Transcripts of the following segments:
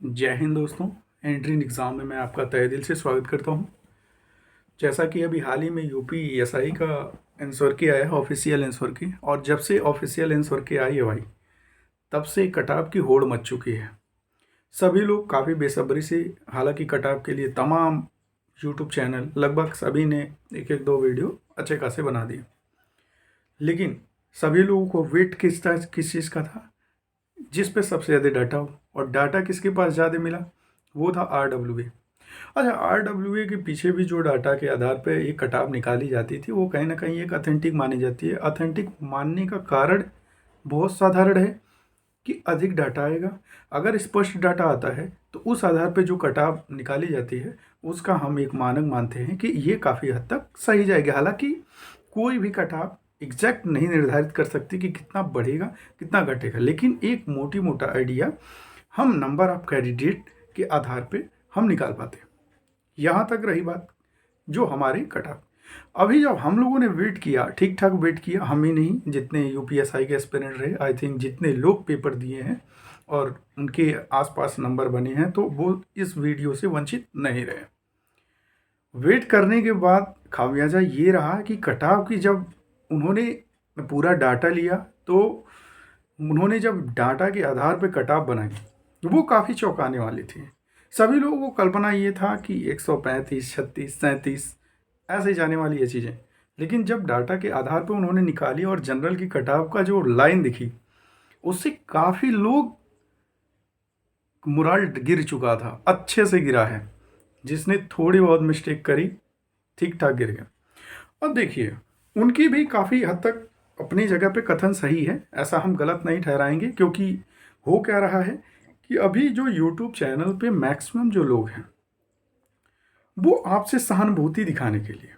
जय हिंद दोस्तों। Entry exam में मैं आपका तहे दिल से स्वागत करता हूं। जैसा कि अभी हाल ही में यूपी एसआई का आंसर की आया है, ऑफिशियल आंसर की, और जब से ऑफिशियल आंसर की आई है भाई, तब से कटाव की होड़ मच चुकी है। सभी लोग काफ़ी बेसब्री से, हालांकि कटाव के लिए तमाम यूट्यूब चैनल लगभग सभी ने एक एक दो वीडियो अच्छे खासे बना दिए, लेकिन सभी लोगों को वेट किस चीज़ का था, जिस पे सबसे ज़्यादा डाटा हो। और डाटा किसके पास ज़्यादा मिला, वो था RWA। अच्छा, RWA के पीछे भी जो डाटा के आधार पर एक कटाव निकाली जाती थी, वो कहीं ना कहीं एक ऑथेंटिक मानी जाती है। ऑथेंटिक मानने का कारण बहुत साधारण है कि अधिक डाटा आएगा। अगर स्पष्ट डाटा आता है तो उस आधार पर जो कटाव निकाली जाती है, उसका हम एक मानक मानते हैं कि ये काफ़ी हद तक सही जाएगा। हालांकि कोई भी कटाव एग्जैक्ट नहीं निर्धारित कर सकती कि कितना बढ़ेगा कितना घटेगा, लेकिन एक मोटी मोटा आइडिया हम नंबर ऑफ कैंडिडेट के आधार पे हम निकाल पाते हैं। यहाँ तक रही बात जो हमारे कटाव। अभी जब हम लोगों ने वेट किया, ठीक ठाक वेट किया, हम ही नहीं जितने यूपीएसआई के एस्पिरेंट रहे, आई थिंक जितने लोग पेपर दिए हैं और उनके आसपास नंबर बने हैं, तो वो इस वीडियो से वंचित नहीं रहे। वेट करने के बाद खामियाजा ये रहा कि कटाव की जब उन्होंने पूरा डाटा लिया, तो उन्होंने जब डाटा के आधार पर कटाव बनाई, वो काफ़ी चौंकाने वाली थी। सभी लोगों को कल्पना ये था कि 135, 36, 37 ऐसे जाने वाली ये चीज़ें, लेकिन जब डाटा के आधार पर उन्होंने निकाली और जनरल की कटाव का जो लाइन दिखी, उससे काफ़ी लोग मोरल गिर चुका था, अच्छे से गिरा है। जिसने थोड़ी बहुत मिस्टेक करी, ठीक ठाक गिर गया। अब देखिए, उनकी भी काफ़ी हद तक अपनी जगह पे कथन सही है, ऐसा हम गलत नहीं ठहराएंगे, क्योंकि हो क्या रहा है कि अभी जो यूट्यूब चैनल पे मैक्सिमम जो लोग हैं, वो आपसे सहानुभूति दिखाने के लिए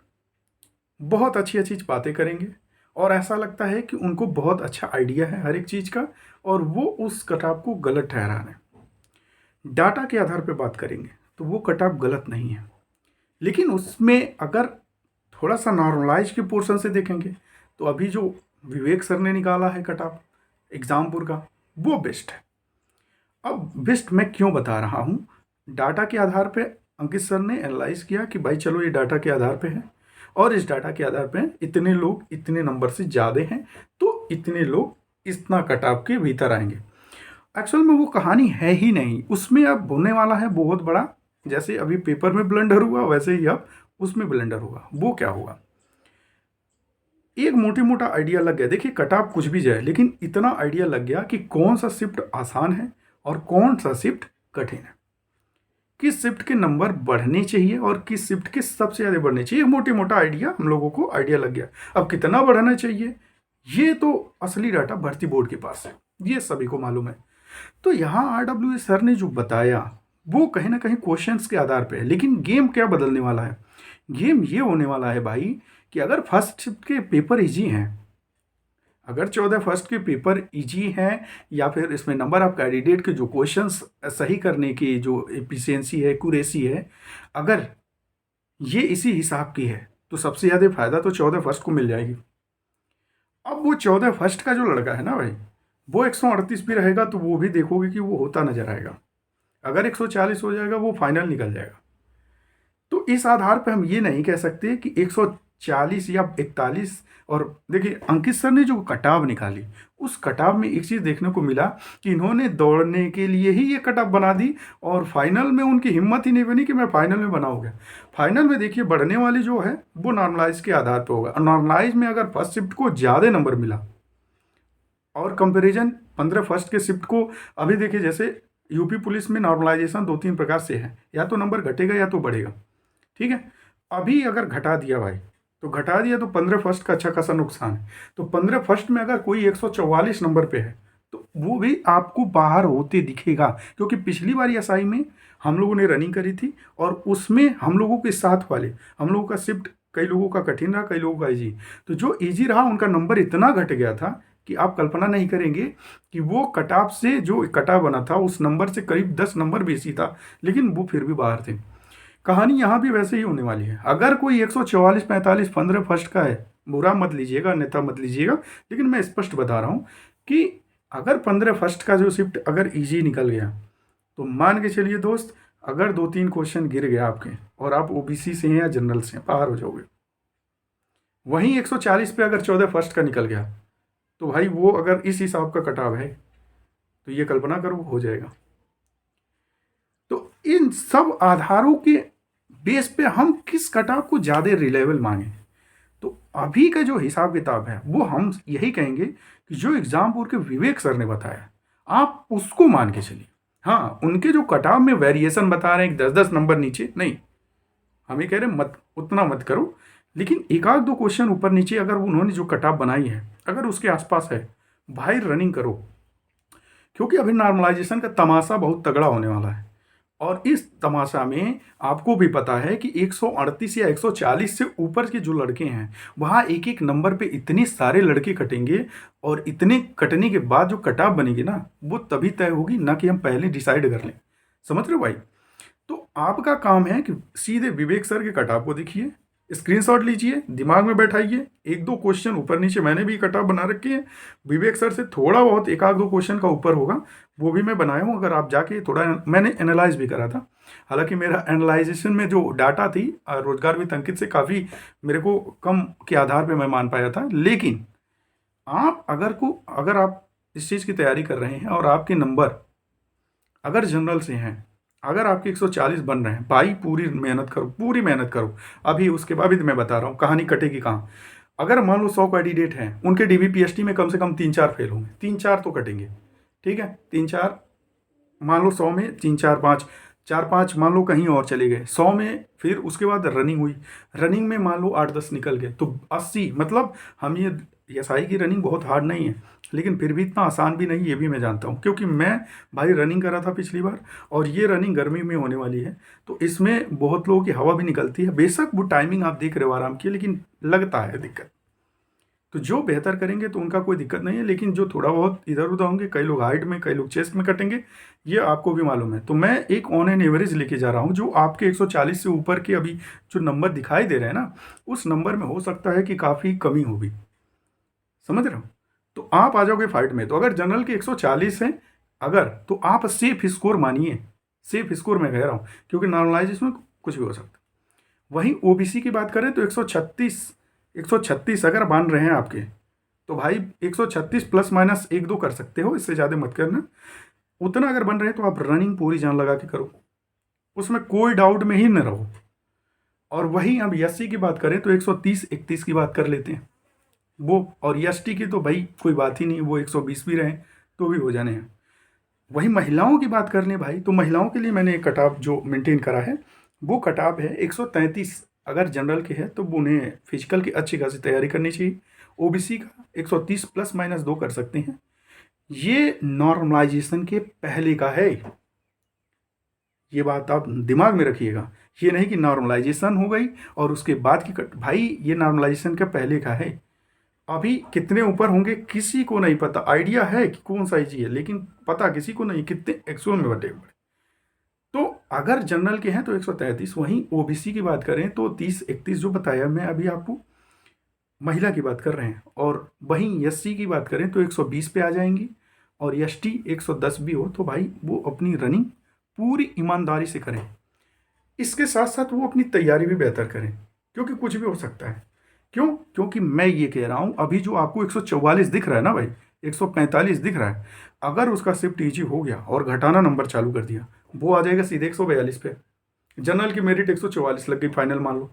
बहुत अच्छी अच्छी बातें करेंगे, और ऐसा लगता है कि उनको बहुत अच्छा आइडिया है हर एक चीज़ का, और वो उस कटाव को गलत ठहरा रहे हैं। डाटा के आधार पर बात करेंगे तो वो कटाव गलत नहीं है, लेकिन उसमें अगर थोड़ा सा नॉर्मलाइज के पोर्शन से देखेंगे तो अभी जो विवेक सर ने निकाला है कटाव एग्जामपुर का, वो बेस्ट है। अब बेस्ट मैं क्यों बता रहा हूँ, डाटा के आधार पे अंकित सर ने एनालाइज किया कि भाई चलो ये डाटा के आधार पे है, और इस डाटा के आधार पे इतने लोग इतने नंबर से ज़्यादा हैं, तो इतने लोग इतना कटाव के भीतर आएंगे। एक्चुअल में वो कहानी है ही नहीं, उसमें अब होने वाला है बहुत बड़ा। जैसे अभी पेपर में ब्लंडर हुआ, वैसे ही अब उसमें ब्लंडर होगा। वो क्या होगा, एक मोटी मोटा आइडिया लग गया। देखिए, कटाव कुछ भी जाए, लेकिन इतना आइडिया लग गया कि कौन सा शिफ्ट आसान है और कौन सा शिफ्ट कठिन है, किस शिफ्ट के नंबर बढ़ने चाहिए और किस शिफ्ट के सबसे ज़्यादा बढ़ने चाहिए। मोटी मोटा आइडिया हम लोगों को आइडिया लग गया। अब कितना बढ़ाना चाहिए, ये तो असली डाटा भर्ती बोर्ड के पास है, ये सभी को मालूम है। तो यहाँ RWA सर ने जो बताया, वो कहीं ना कहीं क्वेश्चंस के आधार पे है। लेकिन गेम क्या बदलने वाला है, गेम ये होने वाला है भाई कि अगर फर्स्ट शिफ्ट के पेपर इजी हैं, अगर 14 फर्स्ट के पेपर इजी हैं, या फिर इसमें नंबर ऑफ कैंडिडेट के जो क्वेश्चंस सही करने की जो एफिशिएंसी है, एक्यूरेसी है, अगर ये इसी हिसाब की है, तो सबसे ज़्यादा फायदा तो 14 फर्स्ट को मिल जाएगी। अब वो 14 फर्स्ट का जो लड़का है ना भाई, वो 138 भी रहेगा तो वो भी देखोगे कि वो होता नजर आएगा। अगर 140 हो जाएगा, वो फाइनल निकल जाएगा। तो इस आधार पर हम ये नहीं कह सकते कि 140 या 41। और देखिए, अंकित सर ने जो कटाव निकाली, उस कटाव में एक चीज़ देखने को मिला कि इन्होंने दौड़ने के लिए ही ये कटाव बना दी, और फाइनल में उनकी हिम्मत ही नहीं बनी कि मैं फाइनल में बनाऊंगा। फाइनल में देखिए, बढ़ने वाली जो है वो नॉर्मलाइज के आधार पर होगा। नॉर्मलाइज में अगर फर्स्ट शिफ्ट को ज़्यादा नंबर मिला, और कंपैरिजन 15 फर्स्ट के शिफ्ट को, अभी देखिए जैसे यूपी पुलिस में नॉर्मलाइजेशन दो तीन प्रकार से है, या तो नंबर घटेगा या तो बढ़ेगा। ठीक है, अभी अगर घटा दिया भाई, तो घटा दिया तो 15 फर्स्ट का अच्छा खासा नुकसान है। तो 15 फर्स्ट में अगर कोई 144 नंबर पे है, तो वो भी आपको बाहर होते दिखेगा, क्योंकि पिछली बार एसआई में हम लोगों ने रनिंग करी थी, और उसमें हम लोगों के साथ वाले, हम लोगों का शिफ्ट कई लोगों का कठिन रहा, कई लोगों का ईजी। तो जो ईजी रहा उनका नंबर इतना घट गया था कि आप कल्पना नहीं करेंगे कि वो कटाव से जो कटाव बना था उस नंबर से करीब 10 नंबर बेसी था, लेकिन वो फिर भी बाहर थे। कहानी यहाँ भी वैसे ही होने वाली है। अगर कोई 144, 45, 15 फर्स्ट का है, बुरा मत लीजिएगा, अन्यथा मत लीजिएगा, लेकिन मैं स्पष्ट बता रहा हूँ कि अगर 15 फर्स्ट का जो शिफ्ट अगर इजी निकल गया, तो मान के चलिए दोस्त, अगर 2-3 क्वेश्चन गिर गया आपके और आप ओबीसी से हैं या जनरल से हैं, बाहर हो जाओगे। वहीं 140 पे अगर 14 फर्स्ट का निकल गया तो भाई वो अगर इस हिसाब का कटाव है तो ये कल्पना करो हो जाएगा। तो इन सब आधारों के बेस पे हम किस कटाव को ज़्यादा रिलेबल मांगे, तो अभी का जो हिसाब किताब है वो हम यही कहेंगे कि जो एग्जाम बोर्ड के विवेक सर ने बताया आप उसको मान के चलिए। हाँ, उनके जो कटाव में वेरिएशन बता रहे हैं 10-10 नंबर नीचे नहीं, हम ये कह रहे हैं मत उतना मत करो, लेकिन एक आध दो क्वेश्चन ऊपर नीचे अगर उन्होंने जो कटाव बनाई है अगर उसके आसपास है, भाई रनिंग करो, क्योंकि अभी नॉर्मलाइजेशन का तमाशा बहुत तगड़ा होने वाला है। और इस तमाशा में आपको भी पता है कि 138 या 140 से ऊपर के जो लड़के हैं वहाँ एक एक नंबर पे इतने सारे लड़के कटेंगे, और इतने कटने के बाद जो कटाव बनेगी ना वो तभी तय होगी, ना कि हम पहले डिसाइड कर लें। समझ रहे हो भाई? तो आपका काम है कि सीधे विवेक सर के कटाव को देखिए, स्क्रीनशॉट लीजिए, दिमाग में बैठाइए, एक दो क्वेश्चन ऊपर नीचे मैंने भी कटाव बना रखे हैं, विवेक सर से थोड़ा बहुत एक आध दो क्वेश्चन का ऊपर होगा वो भी मैं बनाया हूँ। अगर आप जाके थोड़ा, मैंने एनालाइज भी करा था, हालांकि मेरा एनालाइजेशन में जो डाटा थी रोजगार वित्त अंकित से काफ़ी मेरे को कम के आधार पर मैं मान पाया था। लेकिन आप अगर आप इस चीज़ की तैयारी कर रहे हैं और आपके नंबर अगर जनरल से हैं, अगर आपके 140 बन रहे हैं, भाई पूरी मेहनत करो, पूरी मेहनत करो। अभी उसके बाद भी मैं बता रहा हूँ कहानी कटेगी कहाँ। अगर मान लो 100 कैंडिडेट हैं, उनके डीबी पीएचडी में कम से कम 3-4 फेल होंगे, 3-4 तो कटेंगे, ठीक है, 3-4 मान लो 100 में 3-4-5, 4-5 मान लो कहीं और चले गए, 100 में फिर उसके बाद रनिंग हुई, रनिंग में मान लो 8-10 निकल गए तो 80, मतलब हम ये एसआई की रनिंग बहुत हार्ड नहीं है, लेकिन फिर भी इतना आसान भी नहीं, ये भी मैं जानता हूँ, क्योंकि मैं भाई रनिंग करा था पिछली बार, और ये रनिंग गर्मी में होने वाली है तो इसमें बहुत लोगों की हवा भी निकलती है। बेशक वो टाइमिंग आप देख रहे हो आराम की, लेकिन लगता है दिक्कत। तो जो बेहतर करेंगे तो उनका कोई दिक्कत नहीं है, लेकिन जो थोड़ा बहुत इधर उधर होंगे, कई लोग हाइट में, कई लोग चेस्ट में कटेंगे, ये आपको भी मालूम है। तो मैं एक ऑन एन एवरेज लेके जा रहा हूँ, जो आपके 140 से ऊपर के अभी जो नंबर दिखाई दे रहे हैं ना, उस नंबर में हो सकता है कि काफ़ी कमी होगी। समझ रहे हो? तो आप आ जाओगे फाइट में। तो अगर जनरल के 140 है अगर, तो आप सेफ स्कोर मानिए, सेफ स्कोर मैं कह रहा हूँ, क्योंकि नॉर्मलाइजेशन में कुछ भी हो सकता है। वहीं ओबीसी की बात करें तो 136 अगर मान रहे हैं आपके, तो भाई 136 प्लस माइनस 1-2 कर सकते हो, इससे ज़्यादा मत करना। उतना अगर बन रहे हैं तो आप रनिंग पूरी जान लगा के करो, उसमें कोई डाउट में ही न रहो। और वहीं अब एससी की बात करें तो 130-31 की बात कर लेते हैं वो, और एसटी की तो भाई कोई बात ही नहीं, वो 120 भी रहें तो भी हो जाने हैं। वहीं महिलाओं की बात कर लें भाई, तो महिलाओं के लिए मैंने एक कटाव जो मेंटेन करा है वो कटाव है 133। अगर जनरल के है तो उन्हें फिजिकल की अच्छी खासी तैयारी करनी चाहिए। ओबीसी का 130 प्लस माइनस 2 कर सकते हैं। ये नॉर्मलाइजेशन के पहले का है, ये बात आप दिमाग में रखिएगा। ये नहीं कि नॉर्मलाइजेशन हो गई और उसके बाद की भाई ये नॉर्मलाइजेशन का पहले का है। अभी कितने ऊपर होंगे किसी को नहीं पता, आइडिया है कि कौन सा ही है, लेकिन पता किसी को नहीं कितने एक्चुअल में बटे हुए। तो अगर जनरल के हैं तो 133, वहीं ओबीसी की बात करें तो 30-31 जो बताया मैं अभी आपको, महिला की बात कर रहे हैं। और वहीं एससी की बात करें तो 120 पे आ जाएंगी, और एसटी 110 भी हो तो भाई वो अपनी रनिंग पूरी ईमानदारी से करें। इसके साथ साथ वो अपनी तैयारी भी बेहतर करें, क्योंकि कुछ भी हो सकता है। क्यों? क्योंकि मैं ये कह रहा हूँ अभी जो आपको 144 दिख रहा है ना भाई, 145 दिख रहा है, अगर उसका शिफ्ट ईजी हो गया और घटाना नंबर चालू कर दिया, वो आ जाएगा सीधे 142 पे। जनरल की मेरिट 144 लग गई फाइनल मान लो,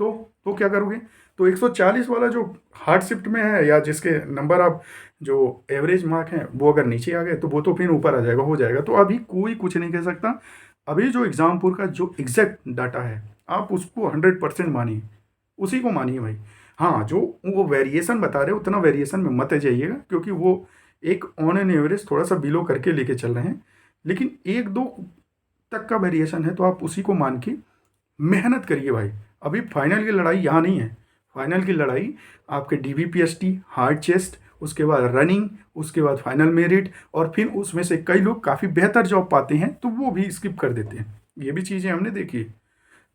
तो क्या करोगे? तो 140 वाला जो हार्ड शिफ्ट में है, या जिसके नंबर आप जो एवरेज मार्क हैं वो अगर नीचे आ गए तो वो तो फिर ऊपर आ जाएगा, हो जाएगा। तो अभी कोई कुछ नहीं कह सकता। अभी जो एग्जामपुर का जो एग्जैक्ट डाटा है आप उसको 100% मानिए, उसी को मानिए भाई। हाँ, जो वो वेरिएशन बता रहे हैं उतना वेरिएशन में मत जाइएगा, क्योंकि वो एक ऑन एन एवरेज थोड़ा सा बिलो करके लेके चल रहे हैं, लेकिन 1-2 तक का वेरिएशन है तो आप उसी को मान के मेहनत करिए भाई। अभी फाइनल की लड़ाई यहाँ नहीं है, फाइनल की लड़ाई आपके डीबीपीएसटी, हार्ड चेस्ट, उसके बाद रनिंग, उसके बाद फाइनल मेरिट, और फिर उसमें से कई लोग काफ़ी बेहतर जॉब पाते हैं तो वो भी स्किप कर देते हैं। ये भी चीज़ें हमने देखी है।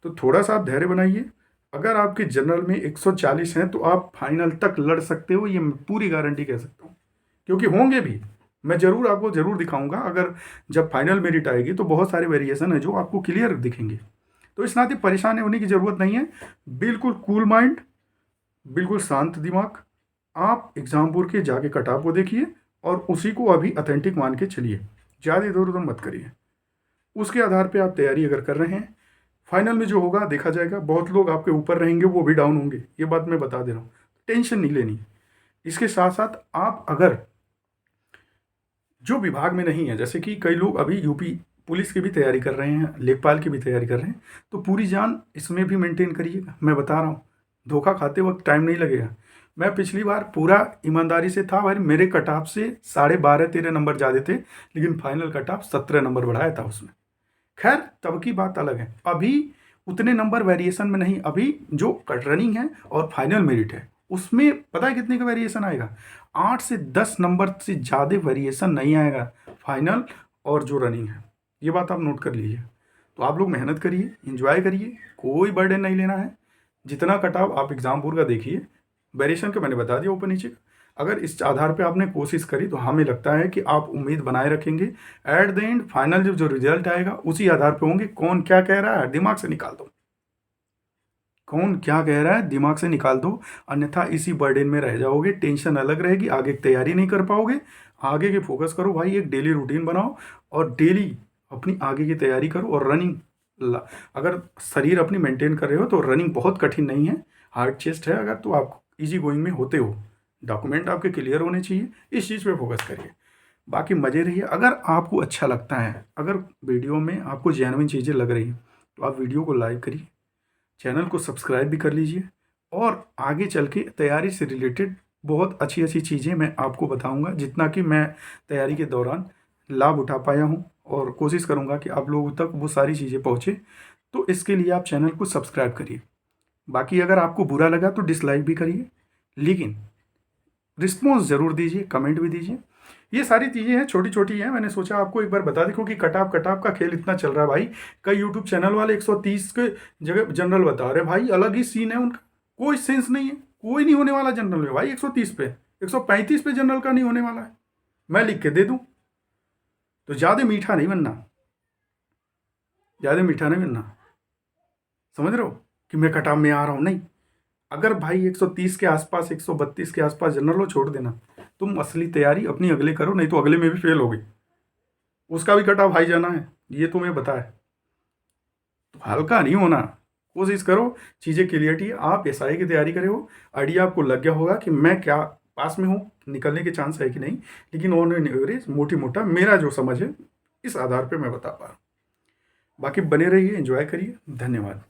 तो थोड़ा सा आप धैर्य बनाइए। अगर आपके जनरल में 140 हैं तो आप फाइनल तक लड़ सकते हो, ये मैं पूरी गारंटी कह सकता हूँ, क्योंकि होंगे भी, मैं ज़रूर आपको ज़रूर दिखाऊंगा। अगर जब फाइनल मेरिट आएगी तो बहुत सारे वेरिएशन है जो आपको क्लियर दिखेंगे। तो इस नाते परेशान होने की ज़रूरत नहीं है। बिल्कुल कूल माइंड, बिल्कुल शांत दिमाग, आप एग्जामपुर के जाके कटाव को देखिए और उसी को अभी अथेंटिक मान के चलिए, ज़्यादा इधर उधर मत करिए। उसके आधार पे आप तैयारी अगर कर रहे हैं, फाइनल में जो होगा देखा जाएगा। बहुत लोग आपके ऊपर रहेंगे, वो भी डाउन होंगे, ये बात मैं बता दे रहा हूँ, टेंशन नहीं लेनी। इसके साथ साथ आप अगर जो विभाग में नहीं है, जैसे कि कई लोग अभी यूपी पुलिस की भी तैयारी कर रहे हैं, लेखपाल की भी तैयारी कर रहे हैं, तो पूरी जान इसमें भी मेंटेन करिएगा। मैं बता रहा हूँ, धोखा खाते वक्त टाइम नहीं लगेगा। मैं पिछली बार पूरा ईमानदारी से था भाई, मेरे कट ऑफ से 12.5-13 नंबर ज़्यादा थे, लेकिन फाइनल कट ऑफ 17 नंबर बढ़ाया था उसमें। खैर तब की बात अलग है, अभी उतने नंबर वेरिएशन में नहीं। अभी जो कट रनिंग है और फाइनल मेरिट है उसमें पता है कितने का वेरिएशन आएगा? 8 से 10 नंबर से ज़्यादा वेरिएशन नहीं आएगा फाइनल और जो रनिंग है। ये बात आप नोट कर लीजिए। तो आप लोग मेहनत करिए, इंजॉय करिए, कोई बर्डन नहीं लेना है। जितना कटाव आप एग्जामपुर का देखिए, वेरिएशन का मैंने बता दिया ऊपर नीचे का। अगर इस आधार पे आपने कोशिश करी तो हमें लगता है कि आप उम्मीद बनाए रखेंगे। एट द एंड फाइनल जो रिजल्ट आएगा उसी आधार पे होंगे। कौन क्या कह रहा है दिमाग से निकाल दो, कौन क्या कह रहा है दिमाग से निकाल दो, अन्यथा इसी बर्डन में रह जाओगे, टेंशन अलग रहेगी, आगे की तैयारी नहीं कर पाओगे। आगे की फोकस करो भाई, एक डेली रूटीन बनाओ और डेली अपनी आगे की तैयारी करो। और रनिंग, अगर शरीर अपनी मेंटेन कर रहे हो तो रनिंग बहुत कठिन नहीं है, हार्ड चेस्ट है अगर, तो आप इजी गोइंग में होते हो। डॉक्यूमेंट आपके क्लियर होने चाहिए, इस चीज़ पे फोकस करिए। बाकी मज़े रहिए। अगर आपको अच्छा लगता है, अगर वीडियो में आपको जेन्युइन चीज़ें लग रही हैं, तो आप वीडियो को लाइक करिए, चैनल को सब्सक्राइब भी कर लीजिए। और आगे चल के तैयारी से रिलेटेड बहुत अच्छी अच्छी चीज़ें मैं आपको बताऊंगा, जितना कि मैं तैयारी के दौरान लाभ उठा पाया हूं, और कोशिश करूंगा कि आप लोगों तक वो सारी चीज़ें पहुंचे। तो इसके लिए आप चैनल को सब्सक्राइब करिए। बाकी अगर आपको बुरा लगा तो डिसलाइक भी करिए, लेकिन रिस्पॉन्स ज़रूर दीजिए, कमेंट भी दीजिए। ये सारी चीज़ें हैं, छोटी छोटी हैं। मैंने सोचा आपको एक बार बता देखो कि कटाप कटाप का खेल इतना चल रहा है भाई। कई यूट्यूब चैनल वाले 130 के जगह जनरल बता रहे हैं भाई, अलग ही सीन है उनका, कोई सेंस नहीं है। कोई नहीं होने वाला जनरल में भाई 130 पे, 135 पे जनरल का नहीं होने वाला है। मैं लिख के दे दूँ? तो ज़्यादा मीठा नहीं बनना, ज़्यादा मीठा नहीं बनना, समझ रहे हो कि मैं कटाप में आ रहा हूँ, नहीं। अगर भाई 130 के आसपास, 132 के आसपास जनरल हो, छोड़ देना। तुम असली तैयारी अपनी अगले करो, नहीं तो अगले में भी फेल हो गई, उसका भी कटा भाई जाना है, ये तुम्हें पता है। तो हल्का नहीं होना, कोशिश करो चीज़ें क्लियरिटी। आप एसआई की तैयारी करे हो, आइडिया आपको लग गया होगा कि मैं क्या पास में हूँ, निकलने के चांस है कि नहीं। लेकिन ऑन एन एवरेज मोटी मोटा मेरा जो समझ है, इस आधार पर मैं बता पा रहा हूँ। बाकी बने रहिए, एंजॉय करिए। धन्यवाद।